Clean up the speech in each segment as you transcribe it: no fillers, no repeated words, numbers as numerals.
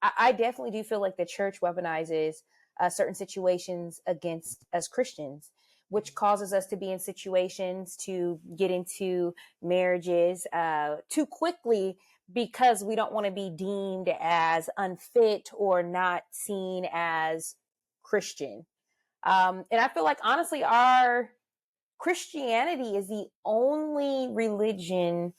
I definitely do feel like the church weaponizes certain situations against us Christians, which causes us to be in situations to get into marriages too quickly because we don't want to be deemed as unfit or not seen as Christian. And I feel like, honestly, our Christianity is the only religion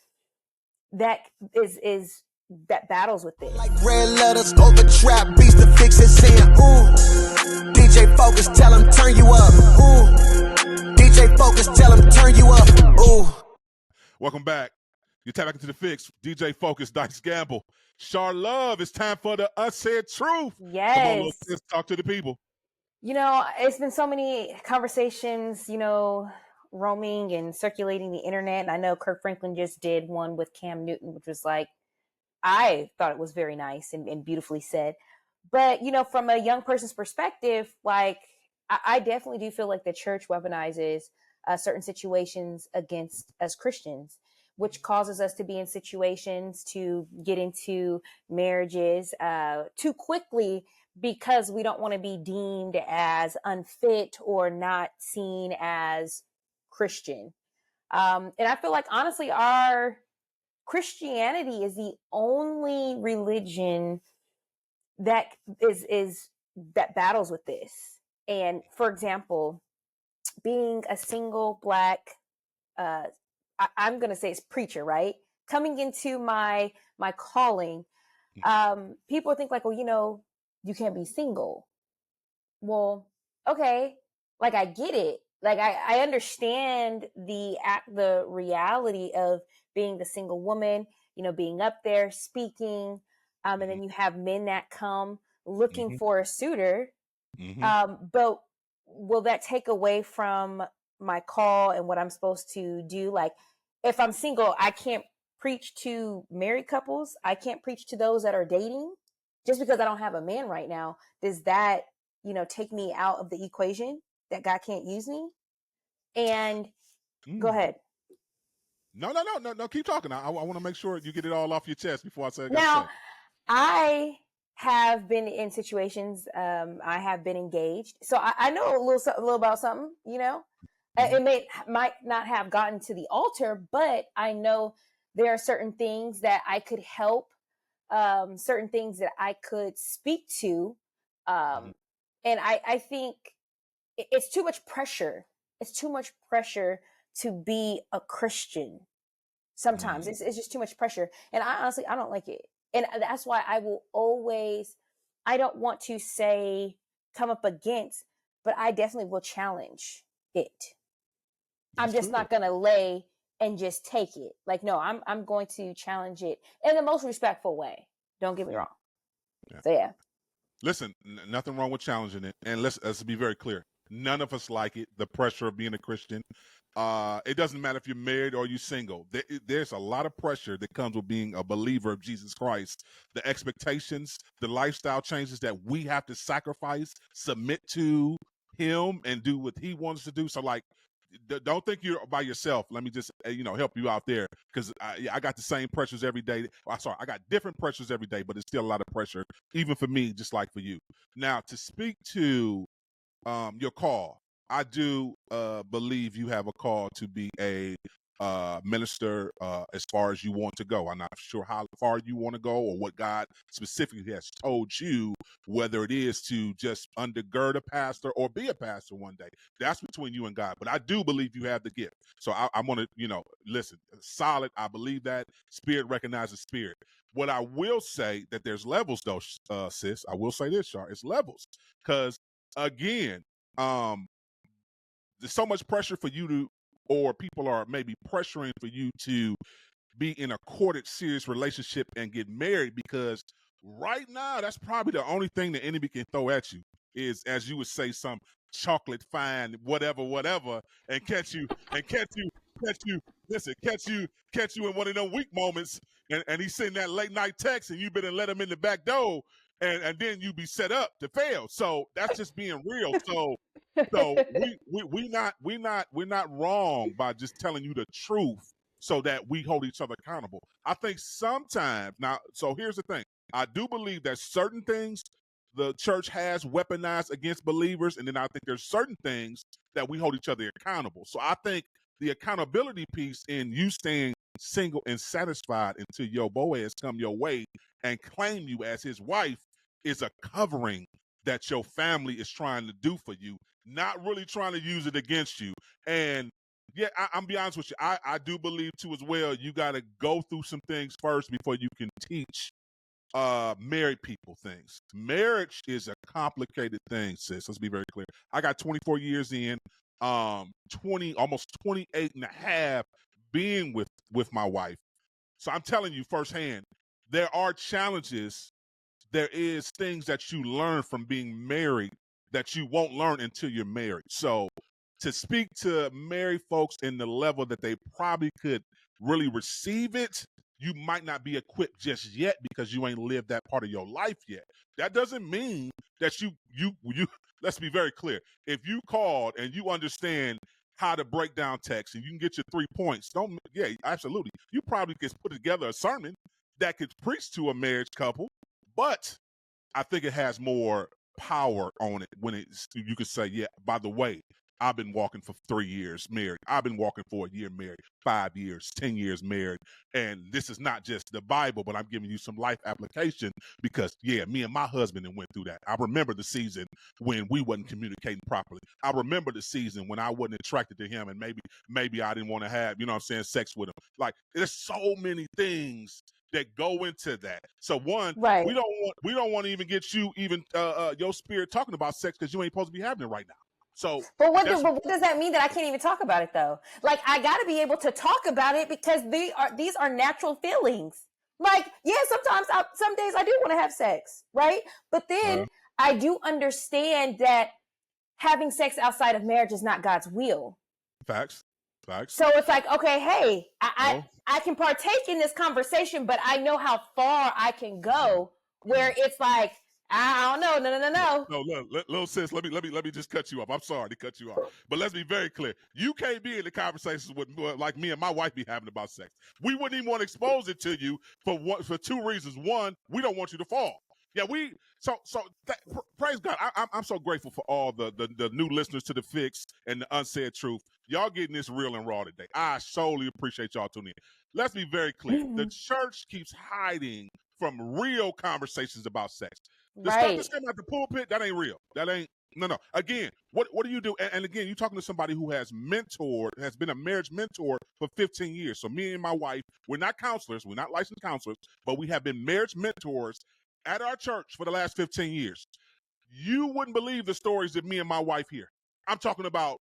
that is that battles with this. Like red letters over trap beats to fix it, saying, ooh, DJ Focus, tell him turn you up. Ooh, DJ Focus, tell him turn you up. Ooh. Welcome back. You tap back into the Fixx. DJ Focus, Dice Gamble. Char Love, it's time for the unsaid truth. Yes. Come on, let's talk to the people. You know, it's been so many conversations, you know, roaming and circulating the internet. And I know Kirk Franklin just did one with Cam Newton, which was like, I thought it was very nice and beautifully said. But, you know, from a young person's perspective, like, I definitely do feel like the church weaponizes certain situations against us Christians, which causes us to be in situations to get into marriages too quickly because we don't want to be deemed as unfit or not seen as Christian. And I feel like, honestly, our Christianity is the only religion that is that battles with this. And for example, being a single Black, I'm going to say it's preacher, right? Coming into my calling, people think like, well, you know, you can't be single. Well, okay, like I get it. Like I understand the reality of being a single woman, you know, being up there speaking, and then you have men that come looking for a suitor. But will that take away from my call and what I'm supposed to do? Like, if I'm single, I can't preach to married couples. I can't preach to those that are dating. Just because I don't have a man right now, does that, you know, take me out of the equation that God can't use me? And go ahead. No. Keep talking. I want to make sure you get it all off your chest before I say. Now, I have been in situations. I have been engaged, so I know a little about something. You know, it might not have gotten to the altar, but I know there are certain things that I could help, certain things that I could speak to, and I think it's too much pressure. It's too much pressure to be a Christian. Sometimes it's just too much pressure, and I honestly don't like it. And that's why I will always, I don't want to say come up against, but I definitely will challenge it. I'm just not going to lay and just take it. Like, no, I'm going to challenge it in the most respectful way. Don't get me wrong. Yeah. So, yeah. Listen, nothing wrong with challenging it. And let's be very clear. None of us like it, the pressure of being a Christian. It doesn't matter if you're married or you're single. There's a lot of pressure that comes with being a believer of Jesus Christ. The expectations, the lifestyle changes that we have to sacrifice, submit to him, and do what he wants us to do. So, like, don't think you're by yourself. Let me just help you out there, because I got the same pressures every day. I got different pressures every day, but it's still a lot of pressure, even for me, just like for you. Now, to speak to your call, I do believe you have a call to be a minister as far as you want to go. I'm not sure how far you want to go or what God specifically has told you, whether it is to just undergird a pastor or be a pastor one day. That's between you and God. But I do believe you have the gift. So I want to, listen, solid. I believe that. Spirit recognizes spirit. What I will say, that there's levels though, sis. I will say this, Char. It's levels. Because, again, there's so much pressure for you to, or people are maybe pressuring for you to be in a courted, serious relationship and get married, because right now that's probably the only thing the enemy can throw at you is, as you would say, some chocolate fine whatever, and catch you in one of them weak moments, and he's sending that late night text, and you better let him in the back door, and then you be set up to fail. So that's just being real. So we're not wrong by just telling you the truth so that we hold each other accountable. I think sometimes now, so here's the thing. I do believe that certain things the church has weaponized against believers, and then I think there's certain things that we hold each other accountable. So I think the accountability piece in you staying single and satisfied until your Boaz come your way and claim you as his wife is a covering that your family is trying to do for you, not really trying to use it against you. And yeah, I'm be honest with you. I do believe too as well. You got to go through some things first before you can teach married people things. Marriage is a complicated thing, sis. Let's be very clear. I got 24 years in, 20, almost 28 and a half being with my wife. So I'm telling you firsthand, there are challenges. There is things that you learn from being married that you won't learn until you're married. So to speak to married folks in the level that they probably could really receive it, you might not be equipped just yet because you ain't lived that part of your life yet. That doesn't mean that you let's be very clear. If you called and you understand how to break down text and you can get your 3 points, yeah, absolutely. You probably could put together a sermon that could preach to a marriage couple, but I think it has more power on it when you could say, yeah, by the way, I've been walking for 3 years married. I've been walking for a year married, 5 years, 10 years married. And this is not just the Bible, but I'm giving you some life application because, yeah, me and my husband went through that. I remember the season when we wasn't communicating properly. I remember the season when I wasn't attracted to him and maybe I didn't want to have, sex with him. Like, there's so many things that go into that. So one, Right. we don't want to even get you even your spirit talking about sex because you ain't supposed to be having it right now. So, but what does that mean that I can't even talk about it though? Like, I got to be able to talk about it because these are natural feelings. Like, yeah, some days I do want to have sex, right? But then I do understand that having sex outside of marriage is not God's will. Facts. So it's like, okay, hey, I can partake in this conversation, but I know how far I can go where it's like, I don't know, no. No, look, little sis, let me just cut you off. I'm sorry to cut you off, but let's be very clear. You can't be in the conversations with like me and my wife be having about sex. We wouldn't even want to expose it to you for 2 reasons. One, we don't want you to fall. Yeah, praise God. I'm so grateful for all the new listeners to the Fixx and the unsaid truth. Y'all getting this real and raw today. I solely appreciate y'all tuning in. Let's be very clear. The church keeps hiding from real conversations about sex. The stuff that's coming out the pulpit, that ain't real. That ain't, no. Again, what do you do? And again, you're talking to somebody who has been a marriage mentor for 15 years. So me and my wife, we're not counselors, we're not licensed counselors, but we have been marriage mentors at our church for the last 15 years. You wouldn't believe the stories that me and my wife hear. I'm talking about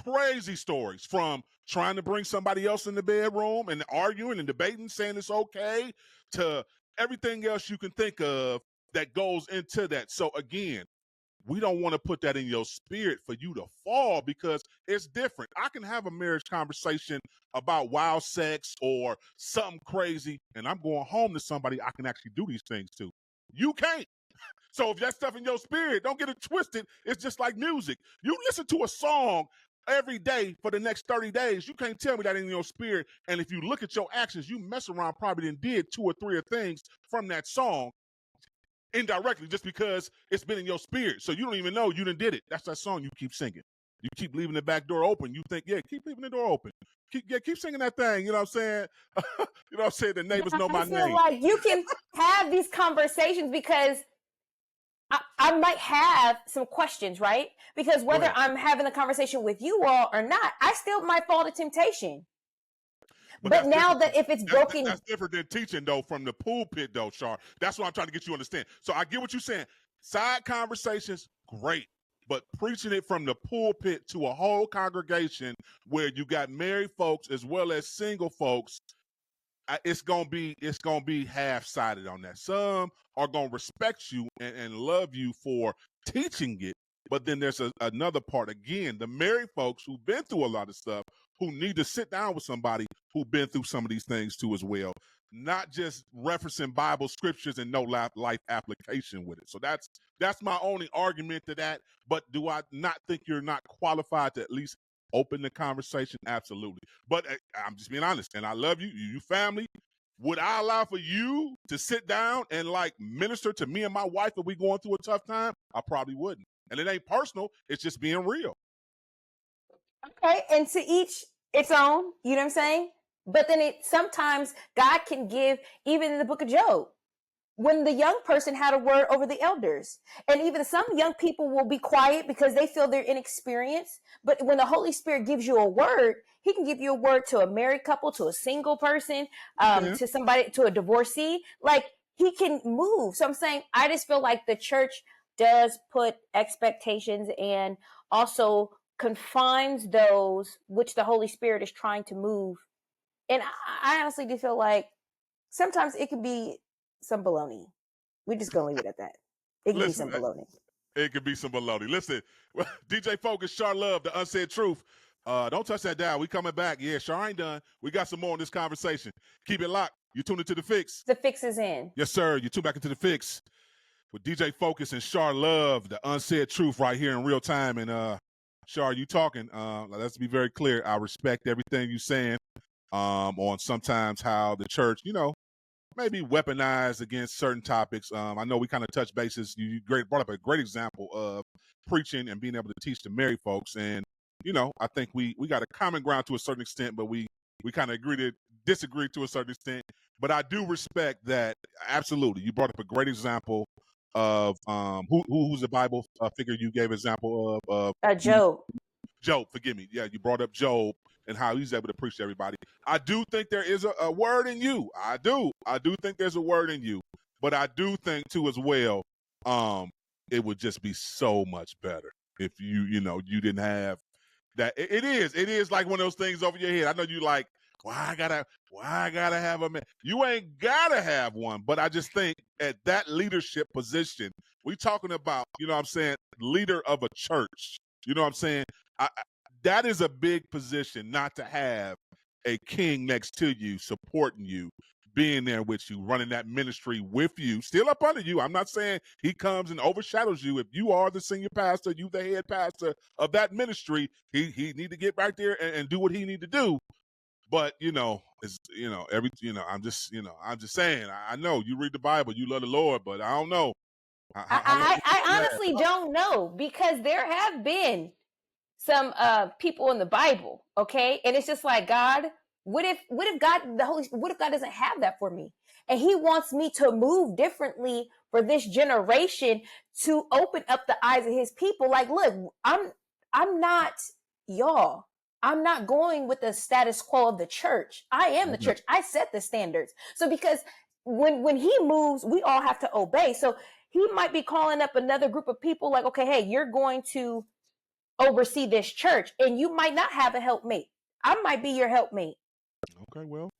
crazy stories, from trying to bring somebody else in the bedroom and arguing and debating, saying it's okay, to everything else you can think of that goes into that. So again, we don't want to put that in your spirit for you to fall because it's different. I can have a marriage conversation about wild sex or something crazy, and I'm going home to somebody I can actually do these things to. You can't. So if that stuff in your spirit, don't get it twisted. It's just like music. You listen to a song every day for the next 30 days. You can't tell me that in your spirit. And if you look at your actions, you mess around probably then did 2 or 3 things from that song indirectly just because it's been in your spirit. So you don't even know you done did it. That's that song you keep singing. You keep leaving the back door open. You think, yeah, keep leaving the door open. Keep singing that thing. You know what I'm saying? You know what I'm saying? The neighbors know my name. I feel like you can have these conversations because I might have some questions, right? Because whether I'm having a conversation with you all or not, I still might fall to temptation. But now that if it's broken... That's different than teaching, though, from the pulpit, though, Char. That's what I'm trying to get you to understand. So I get what you're saying. Side conversations, great. But preaching it from the pulpit to a whole congregation where you got married folks as well as single folks, it's gonna be half-sided on that. Some are gonna respect you and love you for teaching it, but then there's another part. Again, the married folks who've been through a lot of stuff, who need to sit down with somebody who've been through some of these things too as well, not just referencing Bible scriptures and no life application with it. So that's my only argument to that. But do I not think you're not qualified to at least open the conversation? Absolutely. But I'm just being honest, and I love you. You family. Would I allow for you to sit down and like minister to me and my wife if we going through a tough time? I probably wouldn't. And it ain't personal. It's just being real. Okay, and to each its own, you know what I'm saying? But then sometimes God can give, even in the book of Job, when the young person had a word over the elders. And even some young people will be quiet because they feel they're inexperienced. But when the Holy Spirit gives you a word, he can give you a word to a married couple, to a single person, to somebody, to a divorcee. Like, he can move. So I'm saying, I just feel like the church does put expectations and also confines those which the Holy Spirit is trying to move. And I honestly do feel like sometimes it can be some baloney. We're just gonna leave it at that. It can be some baloney. It could be some baloney. Listen, DJ Focus, Char Love, the unsaid truth. Don't touch that dial. We coming back. Yeah, Char ain't done. We got some more in this conversation. Keep it locked. You tuned into the Fixx. The Fixx is in. Yes, sir. You tune back into the Fixx with DJ Focus and Char Love, the unsaid truth, right here in real time. And Char, you talking? Let's be very clear. I respect everything you saying. On sometimes how the church, maybe weaponized against certain topics. I know we kind of touched bases. You brought up a great example of preaching and being able to teach the married folks. And, I think we got a common ground to a certain extent, but we kind of agree to disagree to a certain extent. But I do respect that. Absolutely. You brought up a great example of who's the Bible figure you gave example of? Job. Job, forgive me. Yeah, you brought up Job and how he's able to preach to everybody. I do think there is a word in you. I do think there's a word in you. But I do think too as well, it would just be so much better if you didn't have that. It is like one of those things over your head. I know you like, why I gotta have a man. You ain't gotta have one, but I just think at that leadership position, we talking about, leader of a church. You know what I'm saying? That is a big position, not to have a king next to you, supporting you, being there with you, running that ministry with you, still up under you. I'm not saying he comes and overshadows you. If you are the senior pastor, you the head pastor of that ministry, he need to get back there and do what he need to do. But I'm just saying. I know you read the Bible, you love the Lord, but I don't know. I honestly don't know, because there have been some people in the Bible, okay? And it's just like, God, what if God doesn't have that for me? And he wants me to move differently for this generation, to open up the eyes of his people. Like, look, I'm not y'all. I'm not going with the status quo of the church. I am the church. I set the standards. So because when he moves, we all have to obey. So he might be calling up another group of people like, okay, hey, you're going to oversee this church, and you might not have a helpmate. I might be your helpmate. Okay, well,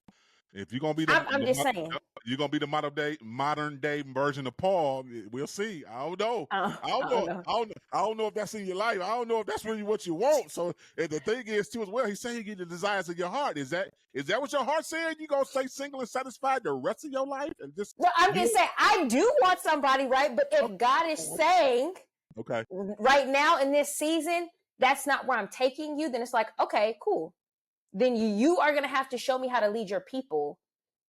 if you're gonna be I'm just saying, you're gonna be the modern day version of Paul. We'll see. I don't know. I don't know if that's in your life. I don't know if that's really what you want. So, and the thing is too as well, he's saying you get the desires of your heart. Is that what your heart's saying? You gonna stay single and satisfied the rest of your life? And just I'm just saying, I do want somebody, right? But if God is saying, okay, right now in this season, that's not where I'm taking you, then it's like, okay, cool. Then you are going to have to show me how to lead your people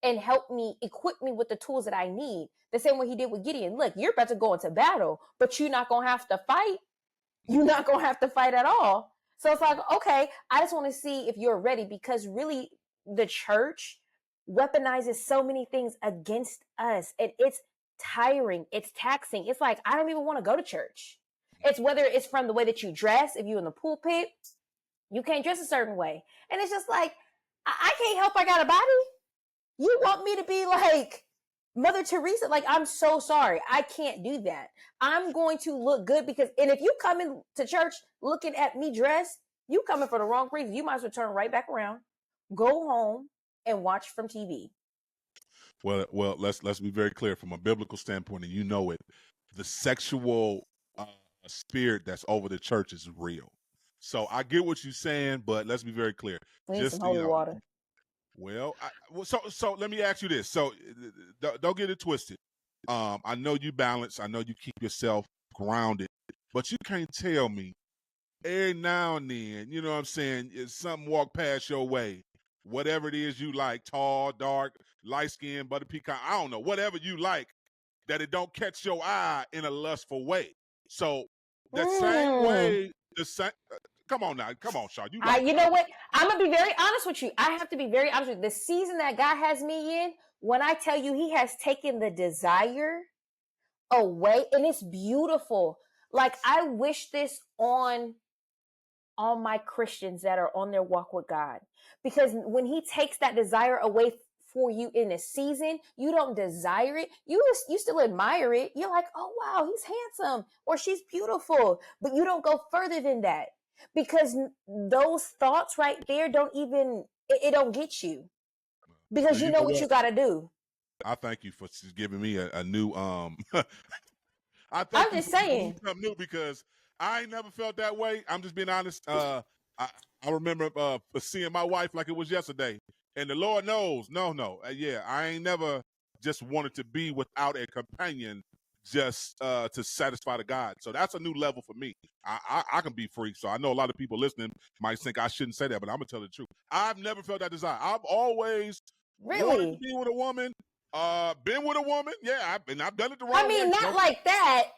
and help me, equip me with the tools that I need. The same way he did with Gideon. Look, you're about to go into battle, but you're not going to have to fight. You're not going to have to fight at all. So it's like, okay, I just want to see if you're ready, because really the church weaponizes so many things against us. And it's tiring. It's taxing. It's like, I don't even want to go to church. It's whether it's from the way that you dress, if you're in the pulpit, you can't dress a certain way. And it's just like, I can't help I got a body. You want me to be like Mother Teresa? Like, I'm so sorry. I can't do that. I'm going to look good, because, and if you come into church looking at me dressed, you coming for the wrong reason. You might as well turn right back around, go home, and watch from TV. Well, let's be very clear from a biblical standpoint, and you know it. The sexual spirit that's over the church is real. So I get what you're saying, but let's be very clear. We need some holy water. Well, so let me ask you this. So don't get it twisted. I know you balance. I know you keep yourself grounded, but you can't tell me every now and then, you know what I'm saying, if something walk past your way, whatever it is you like, tall, dark, light skin, butter pecan, I don't know, whatever you like, that it don't catch your eye in a lustful way. So the same way, come on now, come on, Shaw, you like you know what? I'm gonna be very honest with you. I have to be very honest with you. The season that God has me in, when I tell you He has taken the desire away, and it's beautiful. Like, I wish this on all my Christians that are on their walk with God, because when He takes that desire away for you in a season, you don't desire it. You still admire it. You're like, oh wow, he's handsome or she's beautiful, but you don't go further than that, because those thoughts right there don't even, it don't get you, because you know what you got to do. I thank you for giving me a new I'm just saying something new, because I ain't never felt that way. I'm just being honest. I remember seeing my wife like it was yesterday, and the Lord knows, yeah, I ain't never just wanted to be without a companion just to satisfy the God. So that's a new level for me. I can be free. So I know a lot of people listening might think I shouldn't say that, but I'm gonna tell the truth. I've never felt that desire. I've always wanted to be with a woman. Been with a woman, yeah, I've done it the wrong way. I mean, not like that.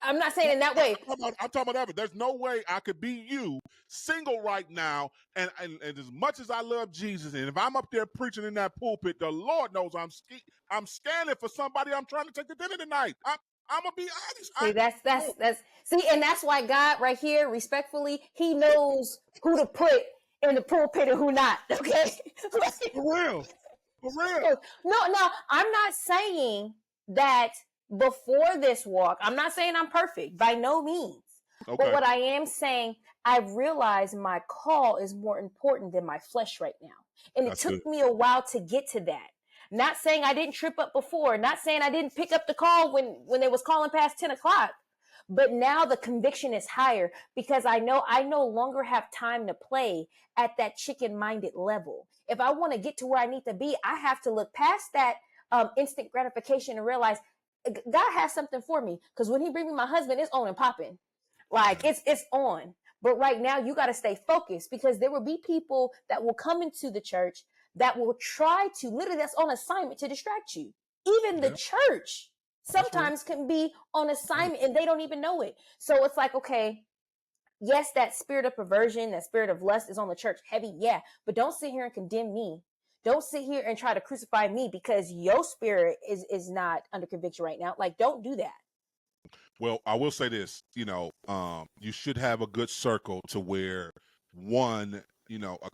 I'm not saying in that way. I'm talking about ever. There's no way I could be you, single right now, and as much as I love Jesus, and if I'm up there preaching in that pulpit, the Lord knows I'm scanning for somebody I'm trying to take to dinner tonight. I'm gonna be honest. See, that's and that's why God right here, respectfully, He knows who to put in the pulpit and who not. Okay, for real. No, I'm not saying that before this walk, I'm not saying I'm perfect, by no means. Okay. But what I am saying, I've realized my call is more important than my flesh right now. And it took me a while to get to that. Not saying I didn't trip up before, not saying I didn't pick up the call when they was calling past 10 o'clock. But now the conviction is higher, because I know I no longer have time to play at that chicken-minded level. If I want to get to where I need to be, I have to look past that instant gratification and realize God has something for me. Because when He brings me my husband, it's on and popping. Like, it's on. But right now, you got to stay focused, because there will be people that will come into the church that will try to, literally, that's on assignment to distract you. Even the church sometimes can be on assignment and they don't even know it. So it's like, okay, yes, that spirit of perversion, that spirit of lust is on the church heavy. Yeah. But don't sit here and condemn me. Don't sit here and try to crucify me because your spirit is not under conviction right now. Like, don't do that. Well, I will say this, you should have a good circle to where, one,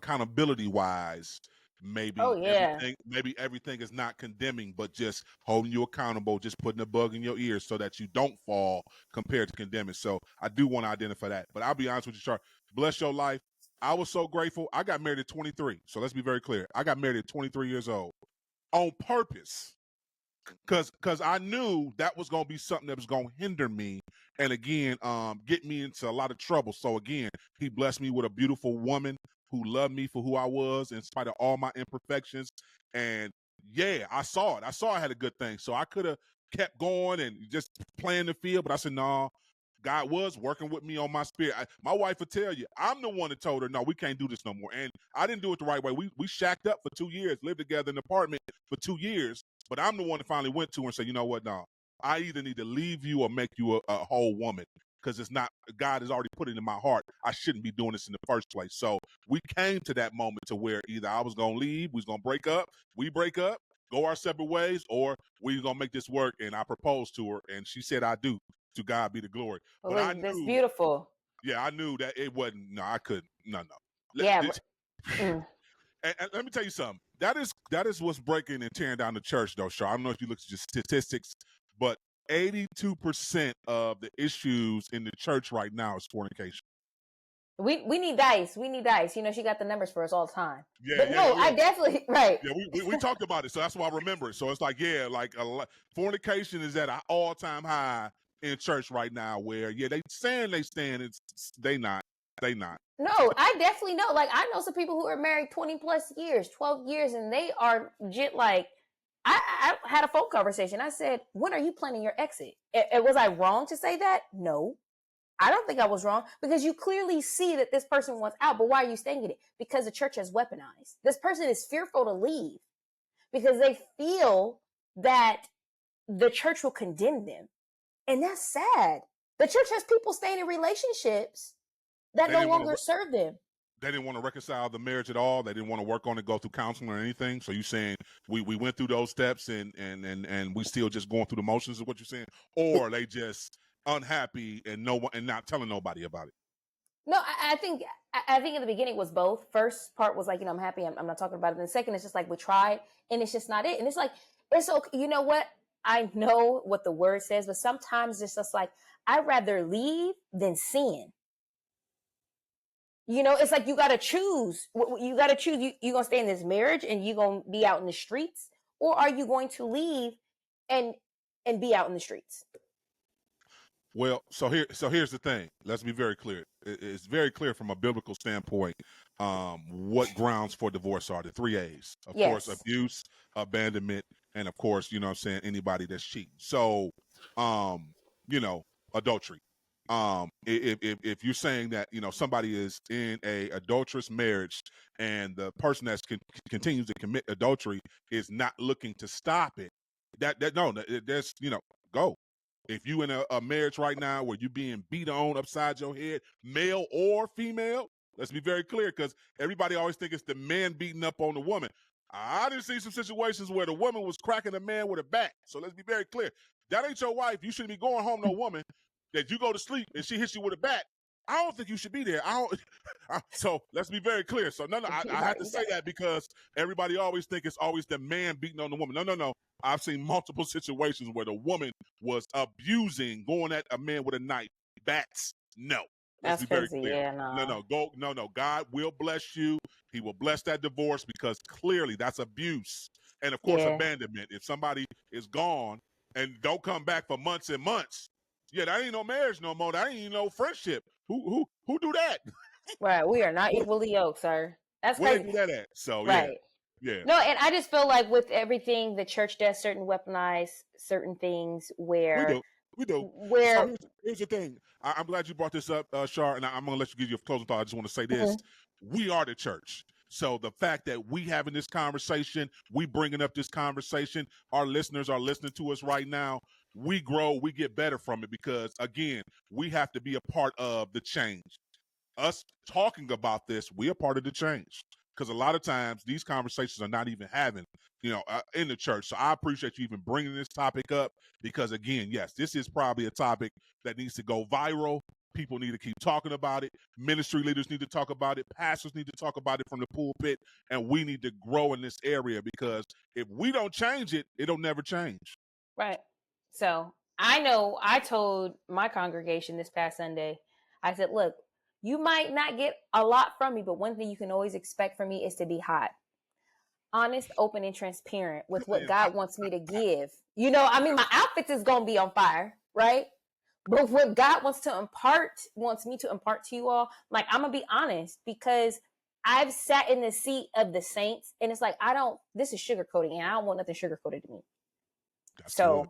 accountability wise, maybe everything is not condemning, but just holding you accountable, just putting a bug in your ear so that you don't fall compared to condemning. So I do want to identify that. But I'll be honest with you, Char. Bless your life. I was so grateful. I got married at 23. So let's be very clear. I got married at 23 years old on purpose. Because I knew that was going to be something that was going to hinder me and, again, get me into a lot of trouble. So, again, He blessed me with a beautiful woman who loved me for who I was in spite of all my imperfections. And, yeah, I saw it. I saw I had a good thing. So I could have kept going and just playing the field. But I said, no, God was working with me on my spirit. My wife would tell you, I'm the one that told her, no, we can't do this no more. And I didn't do it the right way. We shacked up for 2 years, lived together in an apartment for 2 years. But I'm the one that finally went to her and said, you know what, no, I either need to leave you or make you a whole woman, because it's not, God has already put it in my heart. I shouldn't be doing this in the first place. So we came to that moment to where either I was going to leave, we was going to break up, we break up, go our separate ways, or we going to make this work. And I proposed to her, and she said, I do. To God be the glory. Well, but that's beautiful. Yeah, I knew that it wasn't, no, I couldn't, no. Yeah. And let me tell you something. That is what's breaking and tearing down the church, though, Shaw. I don't know if you look at your statistics, but 82% of the issues in the church right now is fornication. We need dice. We need dice. She got the numbers for us all the time. Yeah, but no, I definitely, right. Yeah, we talked about it, so that's why I remember it. So it's like, fornication is at an all-time high in church right now, where, they saying they stand, they not. No, I definitely know. Like, I know some people who are married 20 plus years, 12 years, and they are legit. Like, I had a phone conversation. I said, when are you planning your exit? Was I wrong to say that? No, I don't think I was wrong, because you clearly see that this person wants out. But why are you staying in it? Because the church has weaponized. This person is fearful to leave. because they feel that the church will condemn them. And that's sad. The church has people staying in relationships that no longer serve them. They didn't want to reconcile the marriage at all. They didn't want to work on it, go through counseling or anything. So you saying we went through those steps and we still just going through the motions is what you're saying? Or they just unhappy and not telling nobody about it? No, I think in the beginning it was both. First part was like, I'm happy, I'm not talking about it. And the second is just like, we tried and it's just not it. And it's like, it's okay. You know what? I know what the word says, but sometimes it's just like, I'd rather leave than sin. It's like you got to choose. You got to choose. You going to stay in this marriage and you going to be out in the streets? Or are you going to leave and be out in the streets? Well, so here's the thing. Let's be very clear. It's very clear from a biblical standpoint what grounds for divorce are. The 3 A's. Of course, abuse, abandonment, and of course, anybody that's cheating. So, adultery. If you're saying that somebody is in a adulterous marriage and the person that continues to commit adultery is not looking to stop it, there's go. If you in a marriage right now where you're being beat on upside your head, male or female, let's be very clear, because everybody always think it's the man beating up on the woman. I didn't see some situations where the woman was cracking the man with a bat. So let's be very clear. That ain't your wife. You shouldn't be going home no woman that you go to sleep and she hits you with a bat. I don't think you should be there. So let's be very clear. So I have to say that because everybody always think it's always the man beating on the woman. No. I've seen multiple situations where the woman was abusing, going at a man with a knife. Bats, no. Let's be very clear. Yeah, no. God will bless you. He will bless that divorce because clearly that's abuse. And of course, abandonment. If somebody is gone and don't come back for months and months, that ain't no marriage no more. That ain't no friendship. Who do that? Right. We are not equally yoked, sir. That's where crazy. do that at? So right. Yeah. No, and I just feel like with everything, the church does weaponize certain things where we do. Where so here's the thing. I'm glad you brought this up, Shar, and I'm gonna let you give your closing thought. I just want to say this: we are the church. So the fact that we having this conversation, we bringing up this conversation, our listeners are listening to us right now. We grow, we get better from it because, again, we have to be a part of the change. Us talking about this, we are part of the change because a lot of times these conversations are not even having, in the church. So I appreciate you even bringing this topic up because, again, yes, this is probably a topic that needs to go viral. People need to keep talking about it. Ministry leaders need to talk about it. Pastors need to talk about it from the pulpit. And we need to grow in this area because if we don't change it, it'll never change. Right. So I know I told my congregation this past Sunday, I said, look, you might not get a lot from me, but one thing you can always expect from me is to be hot, honest, open, and transparent with what God wants me to give. My outfit is going to be on fire, right? But what God wants me to impart to you all, like, I'm going to be honest because I've sat in the seat of the saints and it's like, this is sugarcoating and I don't want nothing sugarcoated to me. That's good.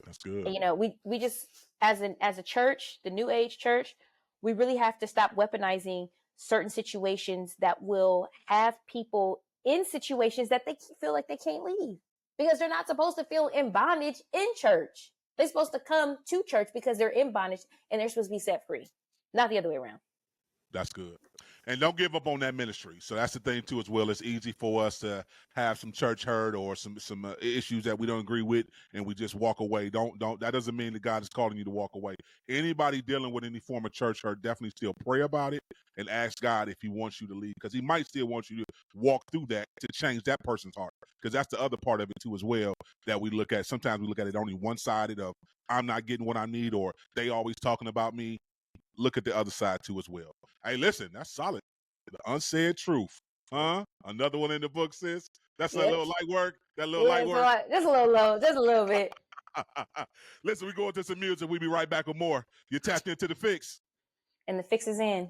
That's good. We just, as a church, the New Age church, we really have to stop weaponizing certain situations that will have people in situations that they feel like they can't leave because they're not supposed to feel in bondage in church. They're supposed to come to church because they're in bondage and they're supposed to be set free, not the other way around. That's good. And don't give up on that ministry. So that's the thing, too, as well. It's easy for us to have some church hurt or some issues that we don't agree with, and we just walk away. That doesn't mean that God is calling you to walk away. Anybody dealing with any form of church hurt, definitely still pray about it and ask God if he wants you to leave, because he might still want you to walk through that to change that person's heart, because that's the other part of it, too, as well, that we look at. Sometimes we look at it only one-sided of I'm not getting what I need or they always talking about me. Look at the other side, too, as well. Hey, listen, that's solid. The unsaid truth. Huh? Another one in the book, sis. That's a little light work. That little light work. Just a little low. Just a little bit. Listen, we go into some music. We'll be right back with more. You're tapped into the Fixx. And the Fixx is in.